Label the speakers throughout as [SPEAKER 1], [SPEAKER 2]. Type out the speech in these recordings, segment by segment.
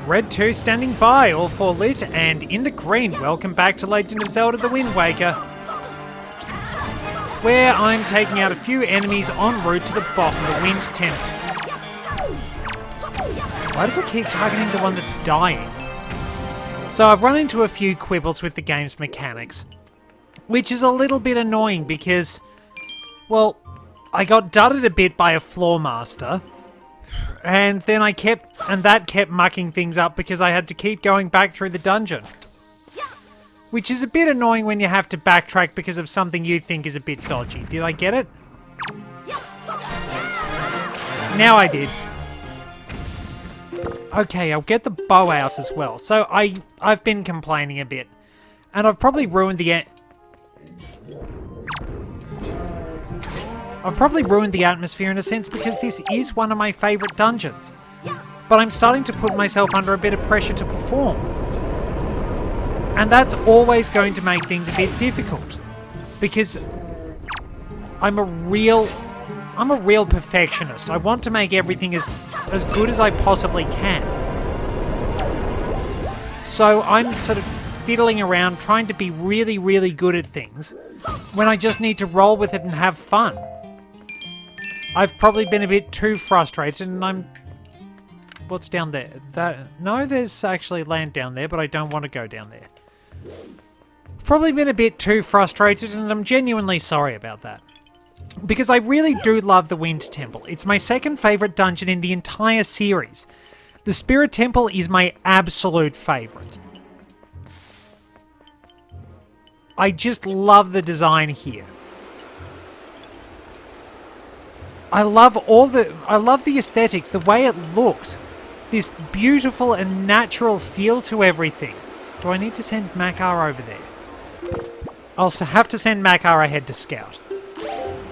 [SPEAKER 1] Red 2 standing by, all 4 lit, and in the green, welcome back to Legend of Zelda The Wind Waker, where I'm taking out a few enemies en route to the boss of the Wind Temple. Why does it keep targeting the one that's dying? So I've run into a few quibbles with the game's mechanics, which is a little bit annoying because, well, I got dudded a bit by a floor master, and then that kept mucking things up because I had to keep going back through the dungeon. Which is a bit annoying when you have to backtrack because of something you think is a bit dodgy. Did I get it? Now I did. Okay, I'll get the bow out as well. So I've been complaining a bit, and I've probably ruined the atmosphere in a sense because this is one of my favourite dungeons. But I'm starting to put myself under a bit of pressure to perform. And that's always going to make things a bit difficult. Because I'm a real perfectionist. I want to make everything as good as I possibly can. So I'm sort of fiddling around trying to be really, really good at things when I just need to roll with it and have fun. I've probably been a bit too frustrated and what's down there? No, there's actually land down there, but I don't want to go down there. Probably been a bit too frustrated and I'm genuinely sorry about that. Because I really do love the Wind Temple. It's my second favourite dungeon in the entire series. The Spirit Temple is my absolute favourite. I just love the design here. I love the aesthetics, the way it looks. This beautiful and natural feel to everything. Do I need to send Makar over there? I'll have to send Makar ahead to scout.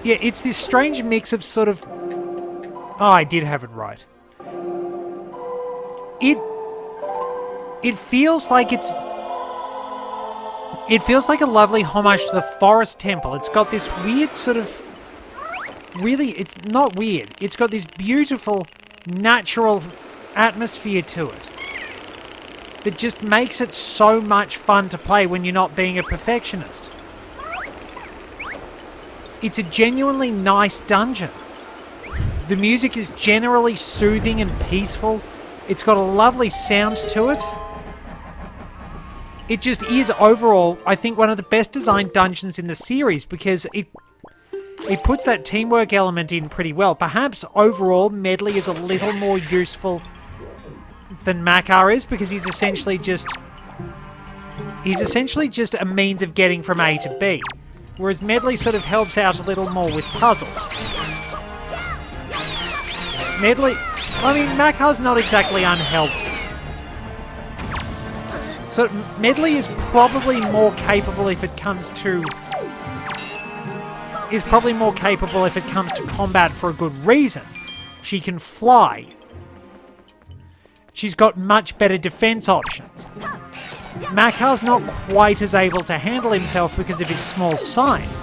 [SPEAKER 1] Yeah, it's this strange mix of sort of... Oh, I did have it right. It feels like it's... It feels like a lovely homage to the Forest Temple. It's got this weird sort of... Really, it's not weird. It's got this beautiful, natural atmosphere to it that just makes it so much fun to play when you're not being a perfectionist. It's a genuinely nice dungeon. The music is generally soothing and peaceful. It's got a lovely sound to it. It just is overall, I think, one of the best designed dungeons in the series because it puts that teamwork element in pretty well. Perhaps overall, Medley is a little more useful than Makar is because he's essentially just a means of getting from A to B. Whereas Medley sort of helps out a little more with puzzles. Makar's not exactly unhelpful. So Medley is probably more capable if it comes to combat for a good reason. She can fly. She's got much better defense options. Makar's not quite as able to handle himself because of his small size,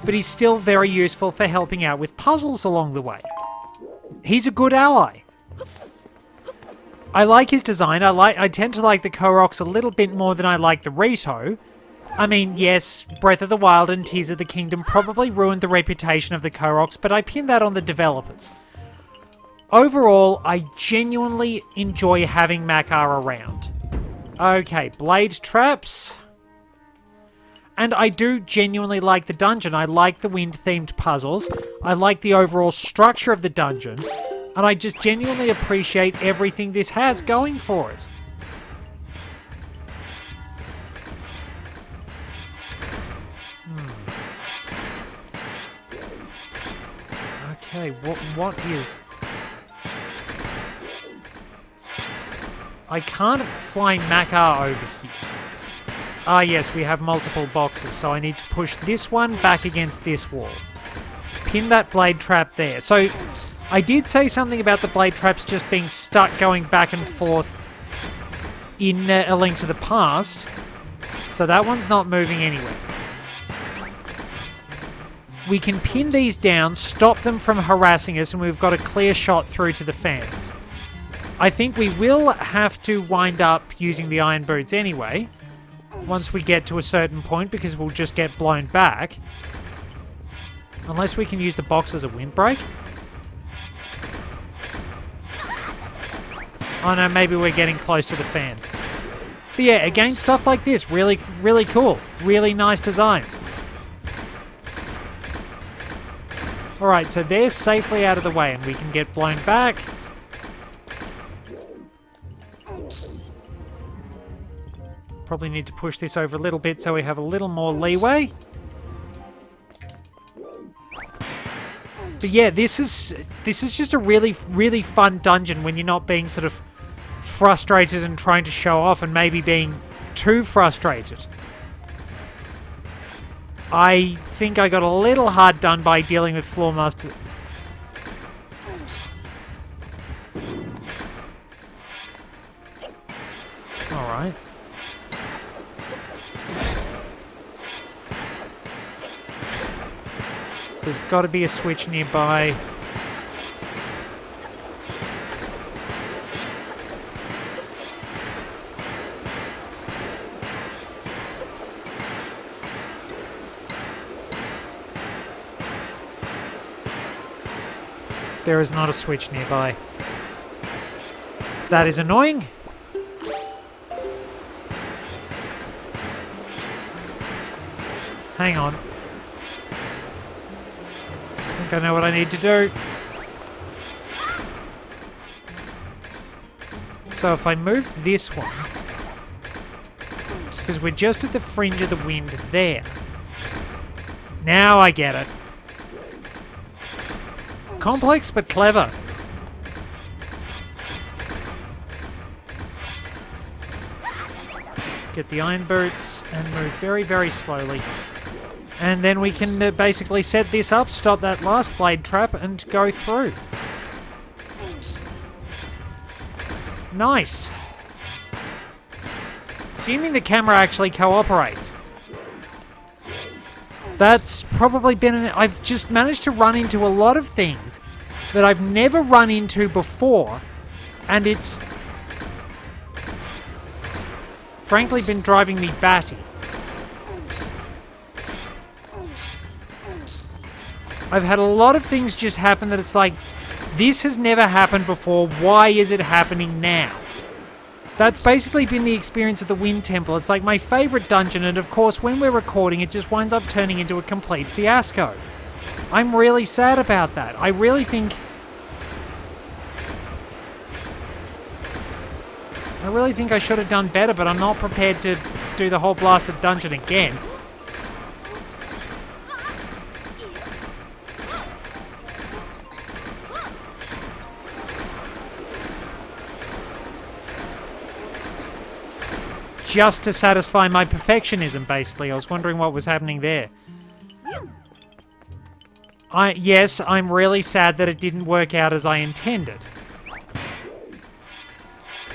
[SPEAKER 1] but he's still very useful for helping out with puzzles along the way. He's a good ally. I like his design. I tend to like the Koroks a little bit more than I like the Rito. I mean, yes, Breath of the Wild and Tears of the Kingdom probably ruined the reputation of the Koroks, but I pin that on the developers. Overall, I genuinely enjoy having Makar around. Okay, blade traps. And I do genuinely like the dungeon. I like the wind-themed puzzles. I like the overall structure of the dungeon. And I just genuinely appreciate everything this has going for it. Okay, what is... I can't fly Makar over here. Ah yes, we have multiple boxes, so I need to push this one back against this wall. Pin that blade trap there. So, I did say something about the blade traps just being stuck going back and forth in A Link to the Past. So that one's not moving anywhere. We can pin these down, stop them from harassing us, and we've got a clear shot through to the fans. I think we will have to wind up using the iron boots anyway, once we get to a certain point, because we'll just get blown back. Unless we can use the box as a windbreak. Oh no, maybe we're getting close to the fans. But yeah, again, stuff like this, really, really cool. Really nice designs. Alright, so they're safely out of the way and we can get blown back. Probably need to push this over a little bit so we have a little more leeway. But yeah, this is just a really, really fun dungeon when you're not being sort of frustrated and trying to show off and maybe being too frustrated. I think I got a little hard done by dealing with Floor Master. Alright. There's got to be a switch nearby. There is not a switch nearby. That is annoying. Hang on. I think I know what I need to do. So if I move this one, because we're just at the fringe of the wind there. Now I get it. Complex but clever. Get the iron boots and move very, very slowly. And then we can basically set this up, stop that last blade trap, and go through. Nice. Assuming the camera actually cooperates. That's probably been I've just managed to run into a lot of things that I've never run into before, and it's frankly been driving me batty. I've had a lot of things just happen that it's like, this has never happened before, why is it happening now? That's basically been the experience of the Wind Temple. It's like my favourite dungeon, and of course when we're recording it just winds up turning into a complete fiasco. I'm really sad about that. I really think I should have done better, but I'm not prepared to do the whole blasted dungeon again. Just to satisfy my perfectionism, basically. I was wondering what was happening there. Yes, I'm really sad that it didn't work out as I intended.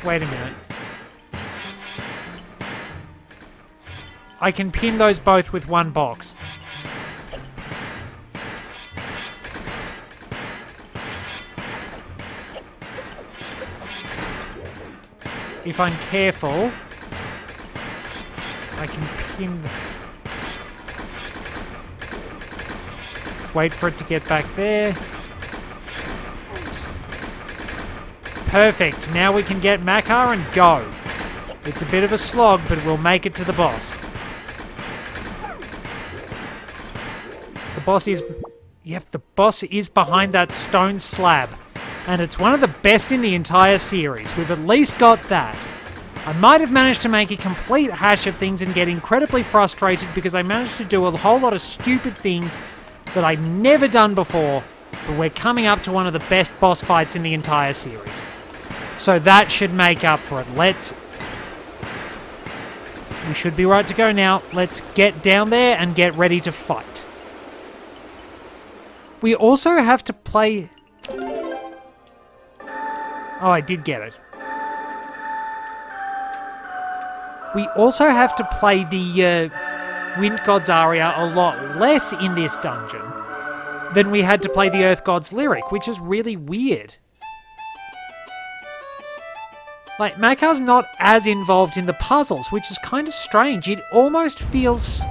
[SPEAKER 1] Wait a minute. I can pin those both with one box. If I'm careful, I can pin... Wait for it to get back there. Perfect. Now we can get Makar and go. It's a bit of a slog, but we'll make it to the boss. The boss is... Yep, the boss is behind that stone slab. And it's one of the best in the entire series. We've at least got that. I might have managed to make a complete hash of things and get incredibly frustrated because I managed to do a whole lot of stupid things that I've never done before, but we're coming up to one of the best boss fights in the entire series. So that should make up for it. We should be right to go now. Let's get down there and get ready to fight. We also have to play... Oh, I did get it. We also have to play the Wind God's aria a lot less in this dungeon than we had to play the Earth God's lyric, which is really weird. Like, Makar's not as involved in the puzzles, which is kind of strange. It almost feels...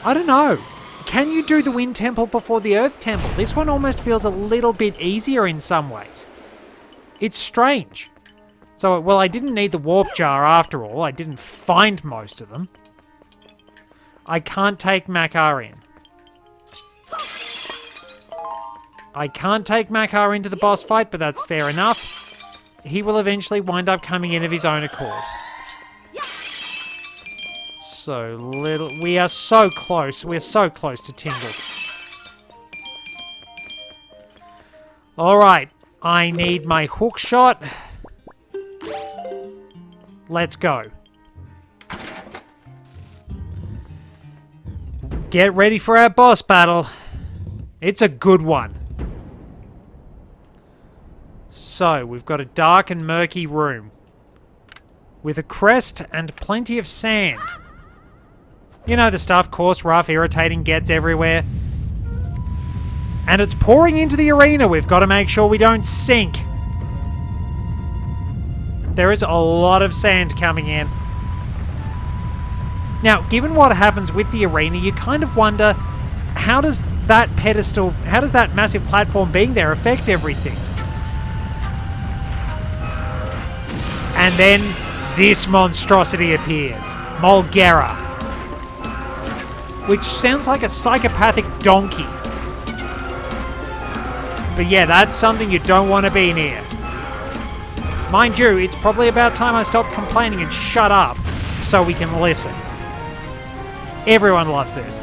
[SPEAKER 1] I don't know. Can you do the Wind Temple before the Earth Temple? This one almost feels a little bit easier in some ways. It's strange. So, well, I didn't need the Warp Jar after all. I didn't find most of them. I can't take Makar in. I can't take Makar into the boss fight, but that's fair enough. He will eventually wind up coming in of his own accord. So little... We are so close. We're so close to Tingle. Alright. I need my hook shot. Let's go. Get ready for our boss battle. It's a good one. So, we've got a dark and murky room. With a crest and plenty of sand. You know the stuff, coarse, rough, irritating, gets everywhere. And it's pouring into the arena. We've got to make sure we don't sink. There is a lot of sand coming in. Now, given what happens with the arena, you kind of wonder, how does that pedestal, how does that massive platform being there affect everything? And then this monstrosity appears. Mulgera. Which sounds like a psychopathic donkey. But yeah, that's something you don't want to be near. Mind you, it's probably about time I stopped complaining and shut up so we can listen. Everyone loves this.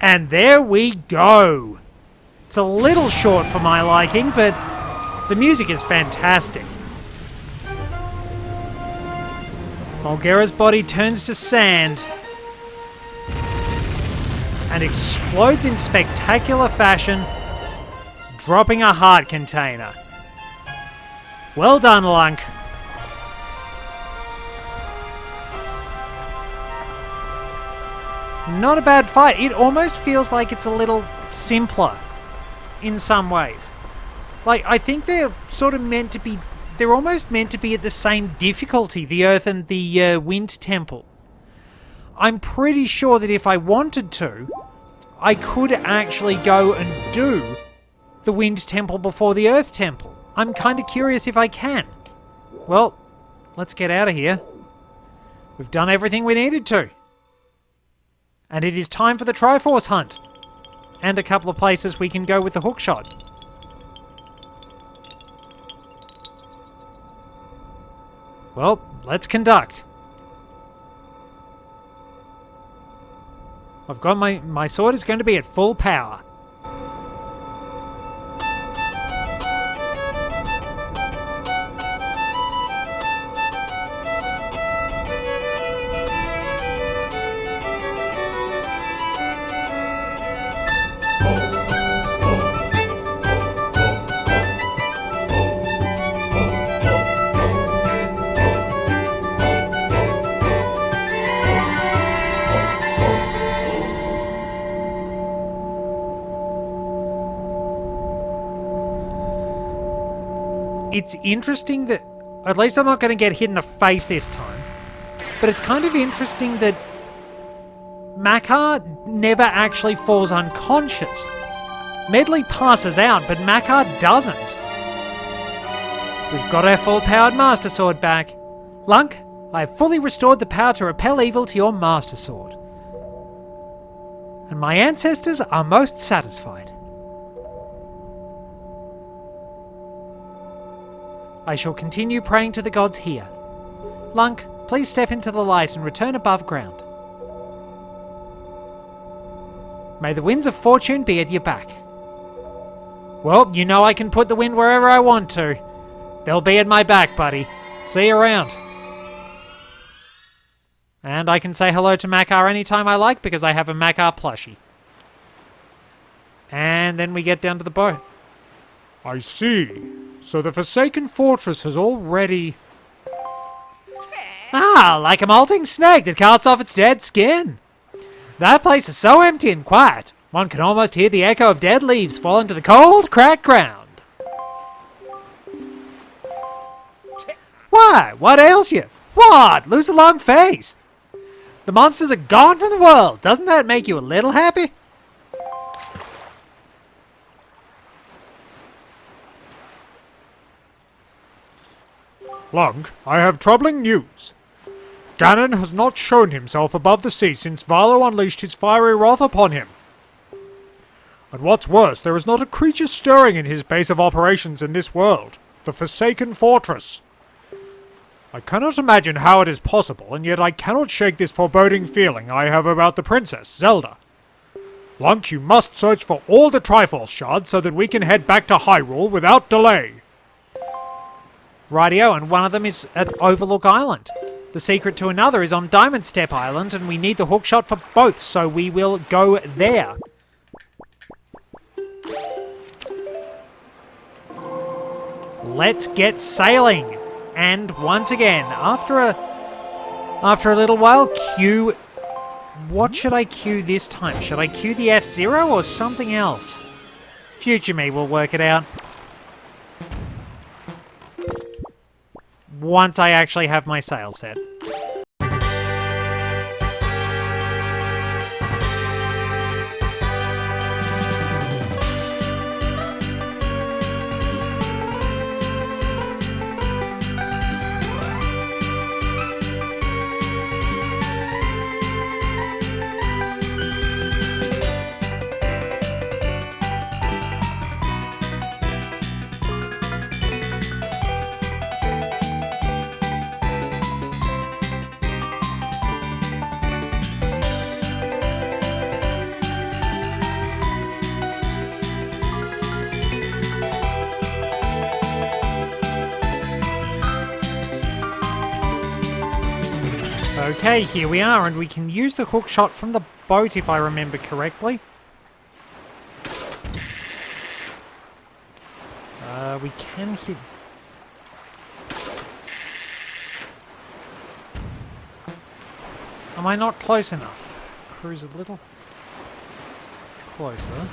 [SPEAKER 1] And there we go. It's a little short for my liking, but the music is fantastic. Mulgera's body turns to sand and explodes in spectacular fashion, dropping a heart container. Well done, Lunk. Not a bad fight. It almost feels like it's a little simpler in some ways. Like, I think they're sort of meant to be... They're almost meant to be at the same difficulty, the Earth and the Wind Temple. I'm pretty sure that if I wanted to, I could actually go and do the Wind Temple before the Earth Temple. I'm kind of curious if I can. Well, let's get out of here. We've done everything we needed to. And it is time for the Triforce hunt. And a couple of places we can go with the hookshot. Well, let's conduct. I've got my sword is going to be at full power. It's interesting that, at least I'm not going to get hit in the face this time, but it's kind of interesting that Makar never actually falls unconscious. Medley passes out, but Makar doesn't. We've got our full-powered Master Sword back. Lunk, I have fully restored the power to repel evil to your Master Sword. And my ancestors are most satisfied. I shall continue praying to the gods here. Lunk, please step into the light and return above ground. May the winds of fortune be at your back. Well, you know I can put the wind wherever I want to. They'll be at my back, buddy. See you around. And I can say hello to Makar anytime I like because I have a Makar plushie. And then we get down to the boat. I see. So the Forsaken Fortress has already... Ah, like a molting snake that casts off its dead skin. That place is so empty and quiet, one can almost hear the echo of dead leaves fall into the cold, cracked ground. Why? What ails you? What? Lose a long face? The monsters are gone from the world. Doesn't that make you a little happy?
[SPEAKER 2] Lunk, I have troubling news. Ganon has not shown himself above the sea since Valo unleashed his fiery wrath upon him. And what's worse, there is not a creature stirring in his base of operations in this world, the Forsaken Fortress. I cannot imagine how it is possible, and yet I cannot shake this foreboding feeling I have about the princess, Zelda. Lunk, you must search for all the Triforce shards so that we can head back to Hyrule without delay.
[SPEAKER 1] Rightio, and one of them is at Overlook Island. The secret to another is on Diamond Step Island, and we need the hookshot for both, so we will go there. Let's get sailing! And once again, after a little while, cue... What should I cue this time? Should I cue the F-Zero or something else? Future me will work it out. Once I actually have my sail set. Okay, here we are, and we can use the hookshot from the boat if I remember correctly. We can hit... Am I not close enough? Cruise a little closer.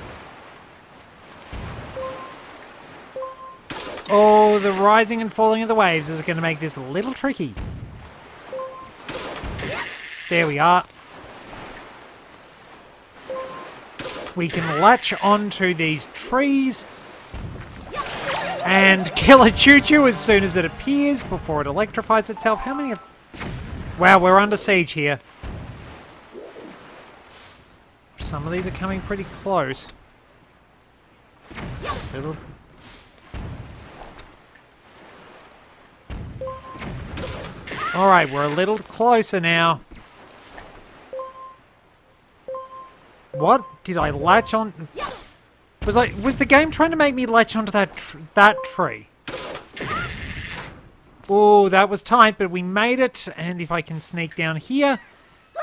[SPEAKER 1] Oh, the rising and falling of the waves is going to make this a little tricky. There we are. We can latch onto these trees And kill a choo-choo as soon as it appears before it electrifies itself. How many of... Wow, we're under siege here. Some of these are coming pretty close. Little... Alright, we're a little closer now. What? Did I latch on? Was the game trying to make me latch onto that tree? Oh, that was tight, but we made it. And if I can sneak down here,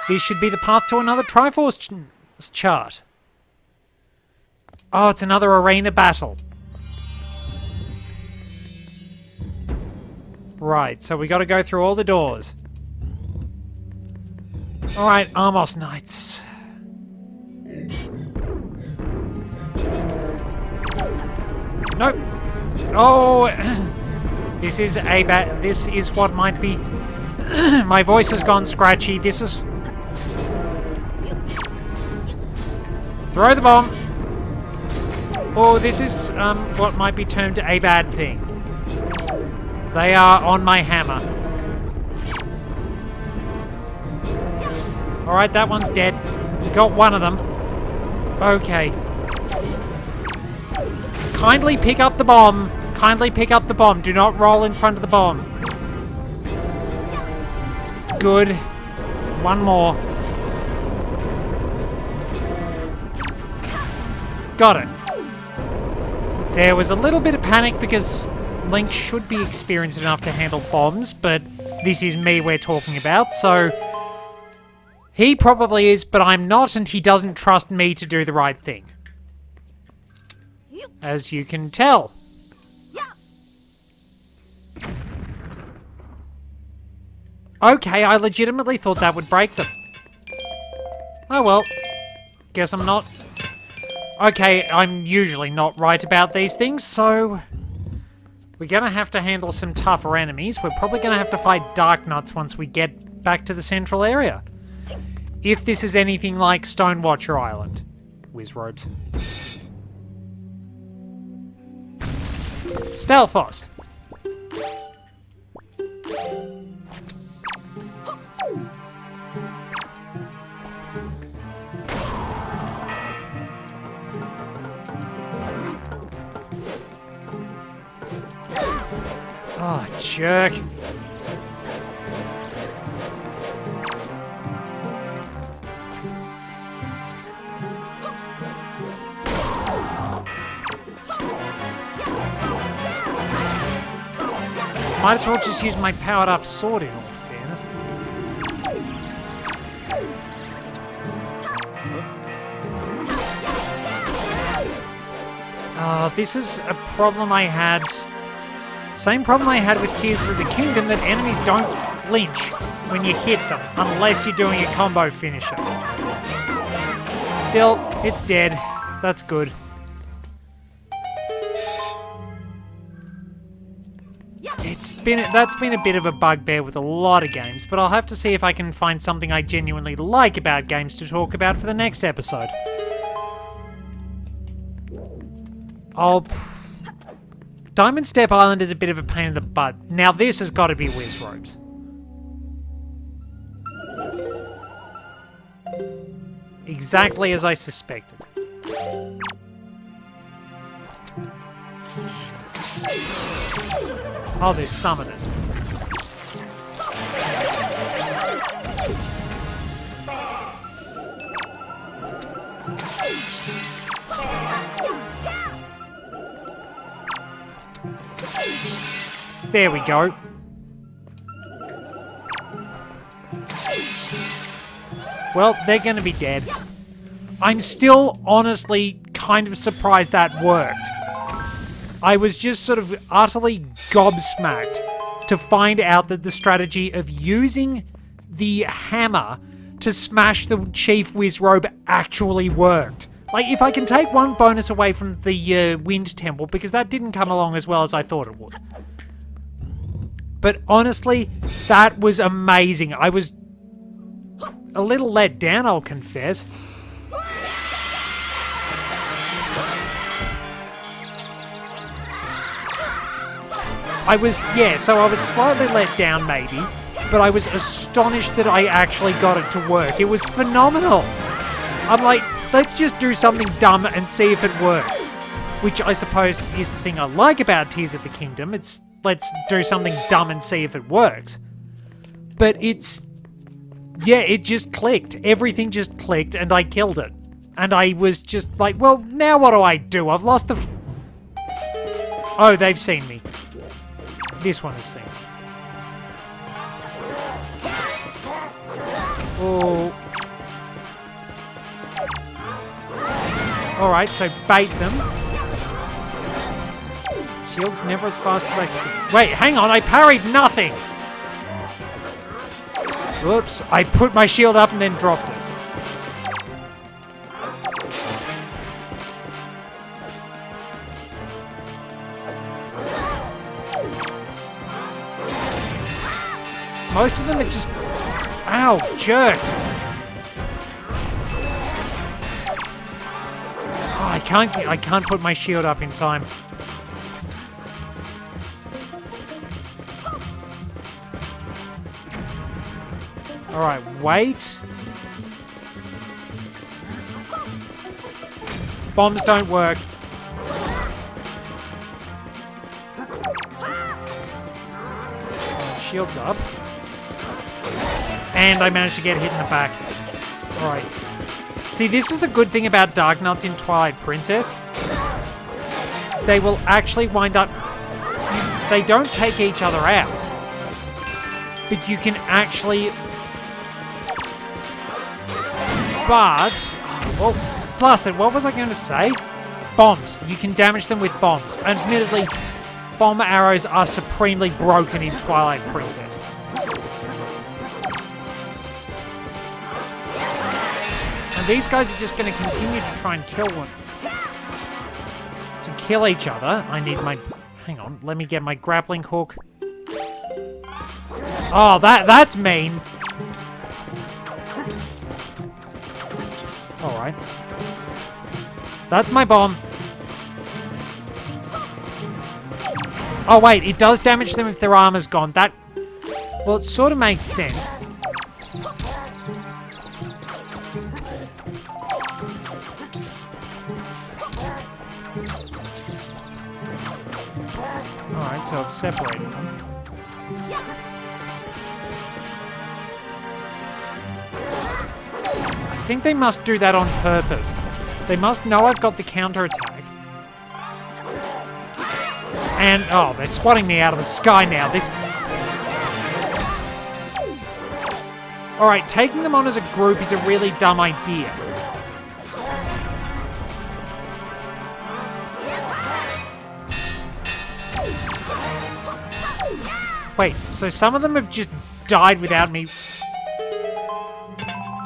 [SPEAKER 1] this should be the path to another Triforce chart. Oh, it's another arena battle. Right, so we got to go through all the doors. Alright, Amos Knights. Nope. Oh, this is this is what might be. My voice has gone scratchy. This is. Throw the bomb. Oh, this is what might be termed a bad thing. They are on my hammer. All right, that one's dead. Got one of them. Okay. Kindly pick up the bomb. Kindly pick up the bomb. Do not roll in front of the bomb. Good. One more. Got it. There was a little bit of panic because Link should be experienced enough to handle bombs, but this is me we're talking about, so... He probably is, but I'm not, and he doesn't trust me to do the right thing. As you can tell. Okay, I legitimately thought that would break them. Oh well. Guess I'm not... Okay, I'm usually not right about these things, so... We're gonna have to handle some tougher enemies. We're probably gonna have to fight Dark Nuts once we get back to the central area. If this is anything like Stonewatcher Island. Wizrobes. Stelphos. Oh, jerk. Might as well just use my powered up sword in all fairness. This is a problem I had. Same problem I had with Tears of the Kingdom, that enemies don't flinch when you hit them, unless you're doing a combo finisher. Still, it's dead. That's good. That's been a bit of a bugbear with a lot of games, but I'll have to see if I can find something I genuinely like about games to talk about for the next episode. Diamond Step Island is a bit of a pain in the butt. Now this has got to be Wizrobes. Exactly as I suspected. Oh, there's summoners. There we go. Well, they're going to be dead. I'm still honestly kind of surprised that worked. I was just sort of utterly gobsmacked to find out that the strategy of using the hammer to smash the Chief Wizrobe actually worked. Like, if I can take one bonus away from the Wind Temple, because that didn't come along as well as I thought it would. But honestly, that was amazing. I was a little let down, I'll confess. so I was slightly let down maybe, but I was astonished that I actually got it to work. It was phenomenal. I'm like, let's just do something dumb and see if it works. Which I suppose is the thing I like about Tears of the Kingdom. It's, let's do something dumb and see if it works. But it's, yeah, it just clicked. Everything just clicked and I killed it. And I was just like, well, now what do? I've lost the... Oh, they've seen me. This one has seen me. Oh. Alright, so bait them. Shield's never as fast as I can. Wait, hang on, I parried nothing! Oops, I put my shield up and then dropped it. Most of them are just... Ow, jerks! Oh, I can't put my shield up in time. Alright, wait. Bombs don't work. Shield's up. And I managed to get hit in the back. Alright. See, this is the good thing about Dark Nuts in Twilight Princess. They will actually wind up... They don't take each other out. But you can actually... But... Well, blasted, what was I going to say? Bombs. You can damage them with bombs. Admittedly, bomb arrows are supremely broken in Twilight Princess. And these guys are just going to continue to try and kill one. To kill each other, I need my... Hang on, let me get my grappling hook. Oh, that's mean. Alright. That's my bomb. Oh, wait, it does damage them if their armor's gone. That... Well, it sort of makes sense. Alright, so I've separated them. I think they must do that on purpose. They must know I've got the counterattack. And, oh, they're swatting me out of the sky now. This... Alright, taking them on as a group is a really dumb idea. Wait, so some of them have just died without me...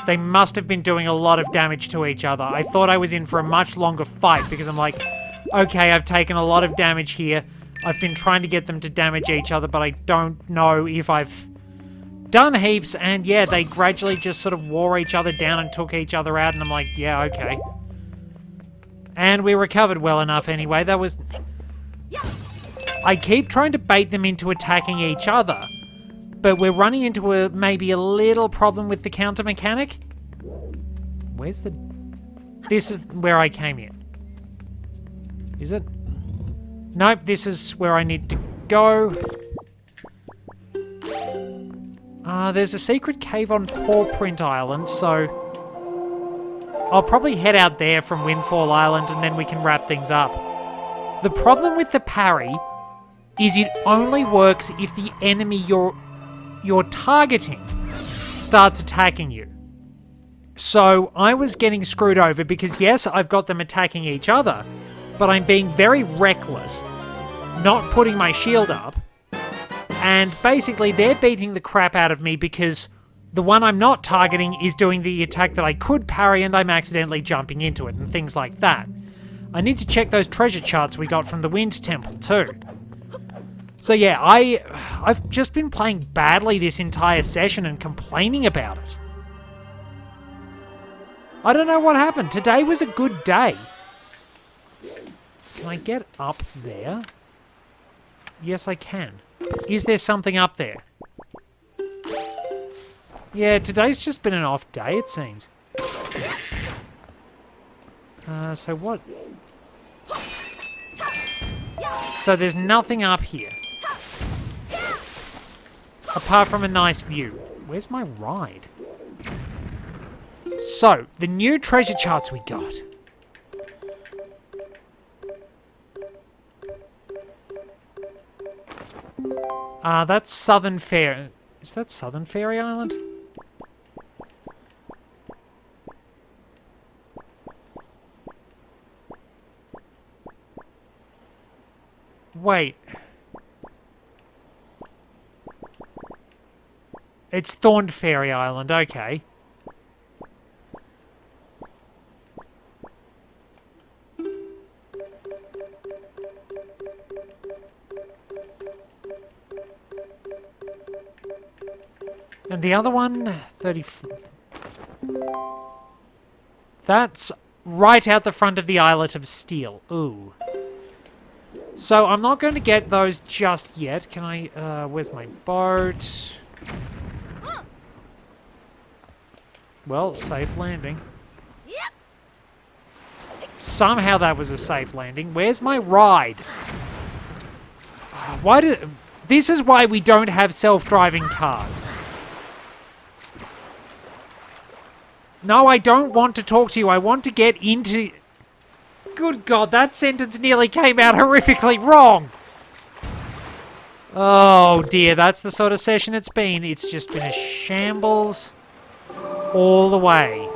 [SPEAKER 1] They must have been doing a lot of damage to each other. I thought I was in for a much longer fight because I'm like, okay, I've taken a lot of damage here. I've been trying to get them to damage each other, but I don't know if I've done heaps. And yeah, they gradually just sort of wore each other down and took each other out. And I'm like, yeah, okay. And we recovered well enough anyway. That was... I keep trying to bait them into attacking each other. But we're running into maybe a little problem with the counter mechanic. Where's the... This is where I came in. Is it? Nope, this is where I need to go. There's a secret cave on Paw Print Island, so... I'll probably head out there from Windfall Island and then we can wrap things up. The problem with the parry is it only works if the enemy you're targeting starts attacking you. So I was getting screwed over because yes, I've got them attacking each other, but I'm being very reckless, not putting my shield up, and basically they're beating the crap out of me because the one I'm not targeting is doing the attack that I could parry and I'm accidentally jumping into it and things like that. I need to check those treasure charts we got from the Wind Temple too. So yeah, I've just been playing badly this entire session and complaining about it. I don't know what happened. Today was a good day. Can I get up there? Yes, I can. Is there something up there? Yeah, today's just been an off day, it seems. So what? So there's nothing up here. Apart from a nice view. Where's my ride? So, the new treasure charts we got. That's Southern Fair. Is that Southern Fairy Island? Wait. It's Thorned Fairy Island, okay. And the other one, 30... That's right out the front of the Islet of Steel. Ooh. So I'm not going to get those just yet. Can I... where's my boat? Well, safe landing. Somehow that was a safe landing. Where's my ride? Why did... This is why we don't have self-driving cars. No, I don't want to talk to you. I want to get into... Good God, that sentence nearly came out horrifically wrong. Oh dear, that's the sort of session it's been. It's just been a shambles all the way.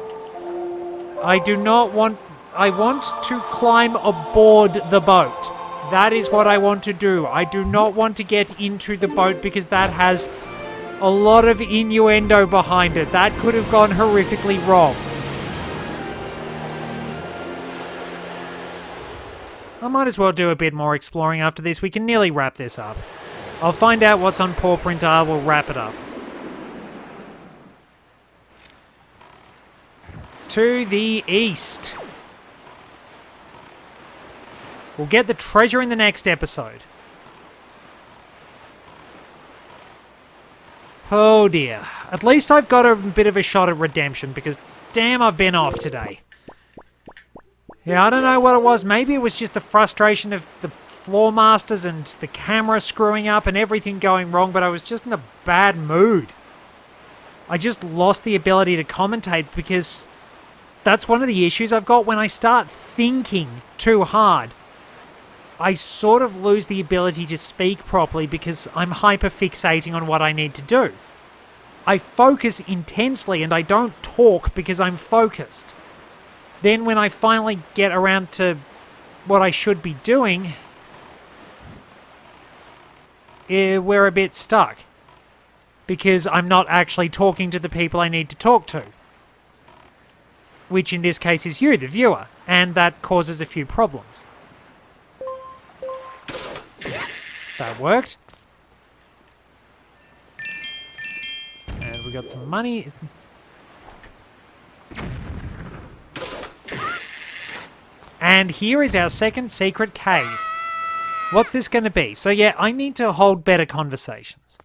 [SPEAKER 1] I do not want... I want to climb aboard the boat. That is what I want to do. I do not want to get into the boat because that has a lot of innuendo behind it. That could have gone horrifically wrong. I might as well do a bit more exploring after this. We can nearly wrap this up. I'll find out what's on Paw Print R. We'll wrap it up. To the east. We'll get the treasure in the next episode. Oh dear. At least I've got a bit of a shot at redemption because damn, I've been off today. Yeah, I don't know what it was. Maybe it was just the frustration of the floor masters and the camera screwing up and everything going wrong, but I was just in a bad mood. I just lost the ability to commentate because that's one of the issues I've got when I start thinking too hard. I sort of lose the ability to speak properly because I'm hyper-fixating on what I need to do. I focus intensely and I don't talk because I'm focused. Then when I finally get around to what I should be doing, we're a bit stuck. Because I'm not actually talking to the people I need to talk to. Which in this case is you, the viewer. And that causes a few problems. That worked. And we got some money. And here is our second secret cave. What's this going to be? So yeah, I need to hold better conversations.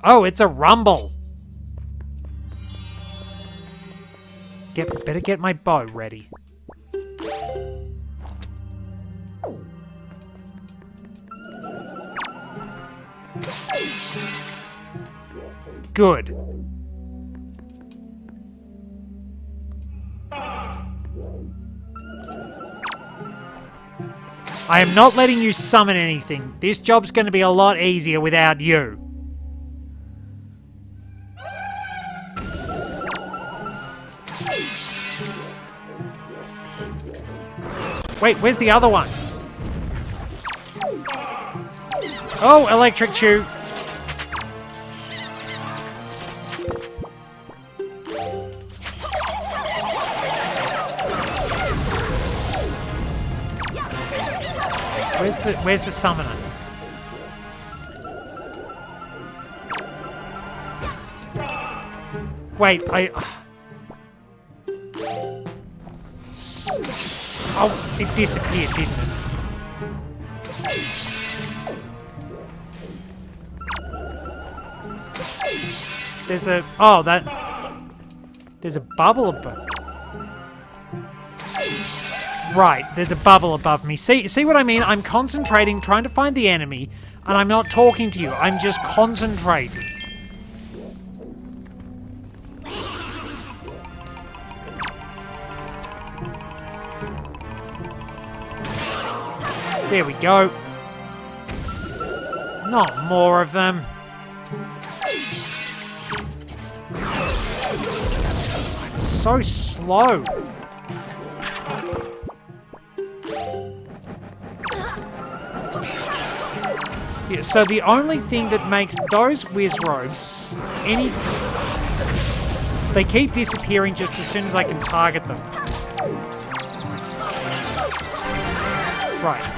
[SPEAKER 1] Oh, it's a rumble. Better get my bow ready. Good. I am not letting you summon anything. This job's going to be a lot easier without you. Wait, where's the other one? Oh, electric chew. Where's the summoner? Wait, Oh, it disappeared, didn't it? There's a... Oh, that... There's a bubble above... Right, there's a bubble above me. See what I mean? I'm concentrating, trying to find the enemy, and I'm not talking to you. I'm just concentrating. There we go. Not more of them. It's so slow. Yeah, so the only thing that makes those whiz robes any... They keep disappearing just as soon as I can target them. Right.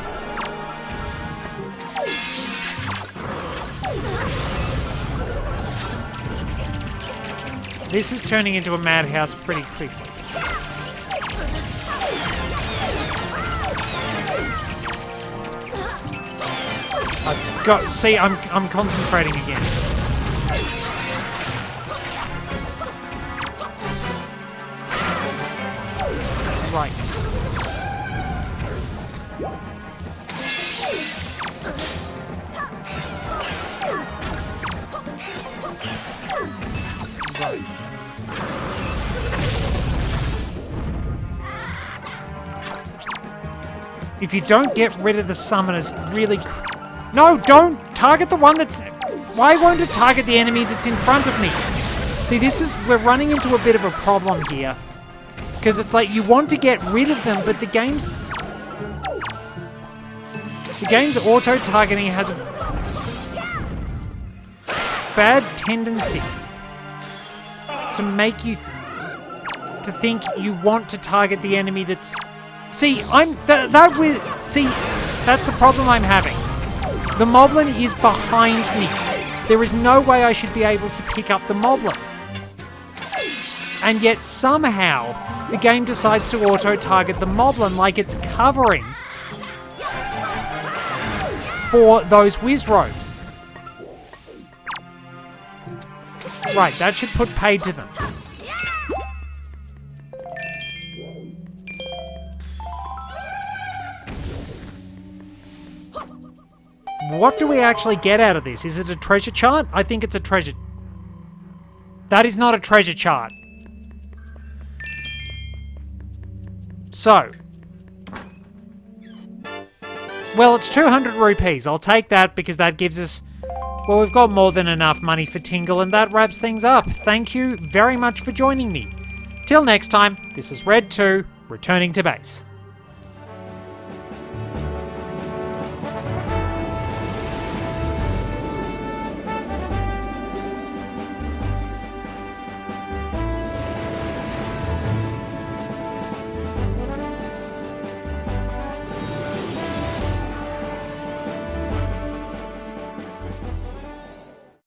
[SPEAKER 1] This is turning into a madhouse pretty quickly. I've got... See, I'm concentrating again. Right. Right. If you don't get rid of the summoners really... No, don't! Target the one that's... Why won't it target the enemy that's in front of me? See, this is... We're running into a bit of a problem here. Because it's like, you want to get rid of them, but the game's... The game's auto-targeting has a... bad tendency to make you... to think you want to target the enemy that's... See, See, that's the problem I'm having. The moblin is behind me. There is no way I should be able to pick up the moblin. And yet somehow the game decides to auto-target the moblin like it's covering for those whiz robes. Right, that should put paid to them. What do we actually get out of this? Is it a treasure chart? I think it's a treasure... That is not a treasure chart. So. Well, it's 200 rupees. I'll take that because that gives us... Well, we've got more than enough money for Tingle, and that wraps things up. Thank you very much for joining me. Till next time, this is Red 2, returning to base.